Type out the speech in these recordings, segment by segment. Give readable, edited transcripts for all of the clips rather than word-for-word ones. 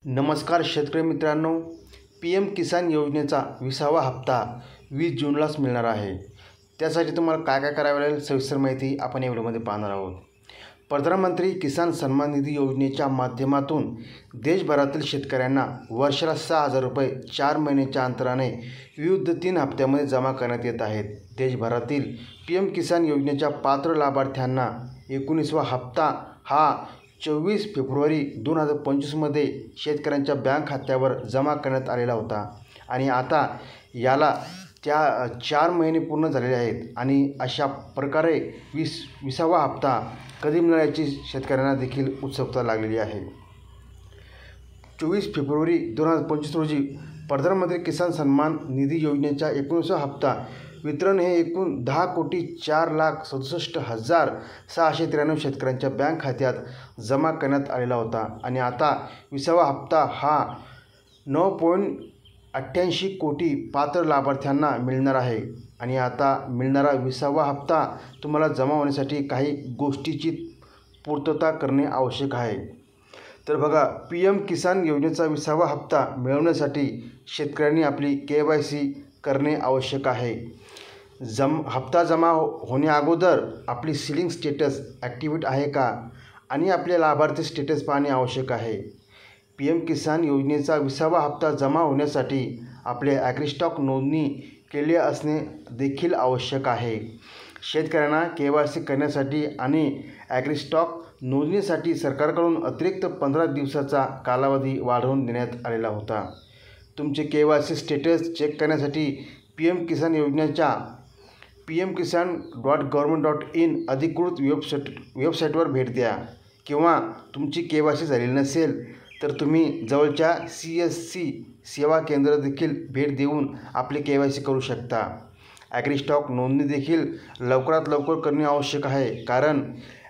नमस्कार शेतकरी मित्रांनो, PM किसान योजनेचा 20वा हप्ता 20 जूनलाच मिळणार आहे। त्यासाठी तुम्हाला काय काय करावे लागेल सविस्तर माहिती आपण या व्हिडिओमध्ये पाहणार आहोत। प्रधानमंत्री किसान सन्मान निधी योजनेच्या माध्यमातून देशभरातील शेतकऱ्यांना वर्षाला 6,000 रुपये 4 महिन्याच्या अंतराने विविध 3 हप्त्यामध्ये जमा करण्यात येत आहेत। देशभरातील PM किसान योजनेच्या पात्र लाभार्थ्यांना 19वा हप्ता हा 24 फेब्रुवारी 2025 मध्ये शेतकऱ्यांच्या बँक खात्यावर जमा करण्यात आलेला होता आणि आता याला 4 महिने पूर्ण झालेले आहेत आणि अशा प्रकारे 20वा हप्ता कधी मिळणार याची शेतकऱ्यांना देखील उत्सुकता लागलेली आहे। 24 फेब्रुवारी 2025 रोजी प्रधानमंत्री किसान सन्मान निधी योजनेचा 19वा हप्ता वितरण हे एकूण 10,04,67,693 शेतकऱ्यांच्या बँक खात्यात जमा करण्यात आलेला होता आणि आता 20वा हप्ता हा 9.88 कोटी पात्र लाभार्थ्यांना मिळणार आहे आणि आता मिळणारा 20वा हप्ता तुम्हाला जमा होण्यासाठी काही गोष्टीची पूर्तता करणे आवश्यक आहे। तर बघा, PM किसान योजनेचा 20वा हप्ता मिळवण्यासाठी शेतकऱ्यांनी आपली KYC करणे आवश्यक आहे। हप्ता जमा होण्याअगोदर आपली सिलिंग स्टेटस ॲक्टिवेट आहे का आणि आपले लाभार्थी स्टेटस पाहणे आवश्यक आहे। PM किसान योजनेचा 20वा हप्ता जमा होण्यासाठी आपले ॲग्रीस्टॉक नोंदणी केले असणे देखील आवश्यक आहे। शेतकऱ्यांना KYC करण्यासाठी आणि ॲग्रीस्टॉक नोंदणीसाठी सरकारकडून अतिरिक्त 15 दिवसाचा कालावधी वाढवून देण्यात आलेला होता। तुमचे KYC स्टेटस चेक करण्यासाठी PM किसान योजनेच्या pmkisan.government.in अधिकृत वेबसाईटवर भेट द्या किंवा तुमची KYC झालेली नसेल तर तुम्ही जवळच्या CSC सेवा केंद्र देखील भेट देऊन आपले KYC करू शकता। ॲग्रीस्टॉक नोंदणी देखील लवकरात लवकर करणे आवश्यक आहे, कारण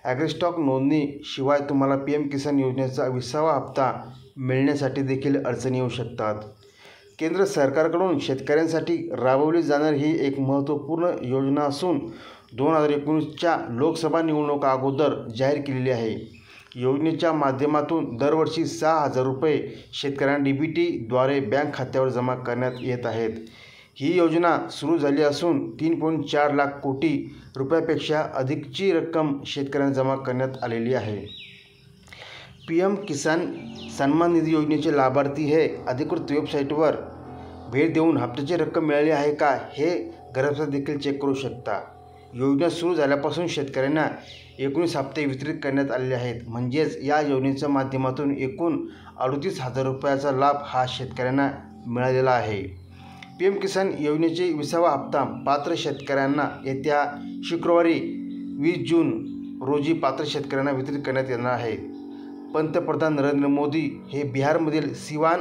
ॲग्रीस्टॉक नोंदणी शिवाय तुम्हाला PM किसान योजनेचा 20वा हप्ता मिळण्यासाठी देखील अडचणी येऊ शकतात। केंद्र सरकारकडून शेतकऱ्यांसाठी राबवली जाणारी ही एक महत्त्वपूर्ण योजना असून 2019च्या लोकसभा निवडणुका अगोदर जाहीर केलेली आहे। योजनेच्या माध्यमातून दरवर्षी 6,000 रुपये शेतकऱ्यांना DBTद्वारे बँक खात्यावर जमा करण्यात येत आहेत। ही योजना सुरू झाली असून 3.4 लाख कोटी रुपयापेक्षा अधिकची रक्कम शेतकऱ्यांना जमा करण्यात आलेली आहे। PM किसान सन्मान निधी योजनेचे लाभार्थी हे अधिकृत वेबसाईटवर भेट देऊन हप्त्याची रक्कम मिळाली आहे का हे घरबसल्या देखील चेक करू शकता। योजना सुरू झाल्यापासून शेतकऱ्यांना 19 हप्ते वितरित करण्यात आलेले आहेत, म्हणजेच या योजनेच्या माध्यमातून एकूण 38,000 रुपयाचा लाभ हा शेतकऱ्यांना मिळालेला आहे। PM किसान योजनेचे 20वा हप्ता पात्र शेतकऱ्यांना येत्या शुक्रवारी 20 जून रोजी पात्र शेतकऱ्यांना वितरित करण्यात येणार आहे। पंतप्रधान नरेंद्र मोदी हे बिहारमधील सिवान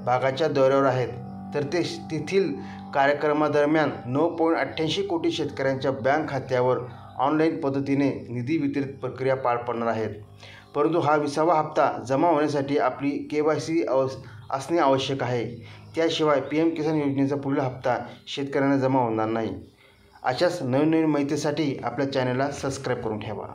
भागाच्या दौऱ्यावर आहेत, तर ते तेथील कार्यक्रमादरम्यान 9.88 कोटी शेतकऱ्यांच्या बँक खात्यावर ऑनलाईन पद्धतीने निधी वितरित प्रक्रिया पार पाडणार आहेत। परंतु हा 20वा हप्ता जमा होण्यासाठी आपली KYC असणे आवश्यक आहे, त्याशिवाय PM किसान योजनेचा पुढील हप्ता शेतकऱ्यांना जमा होणार नाही। अशाच नवीन माहितीसाठी आपल्या चॅनलला सबस्क्राईब करून ठेवा।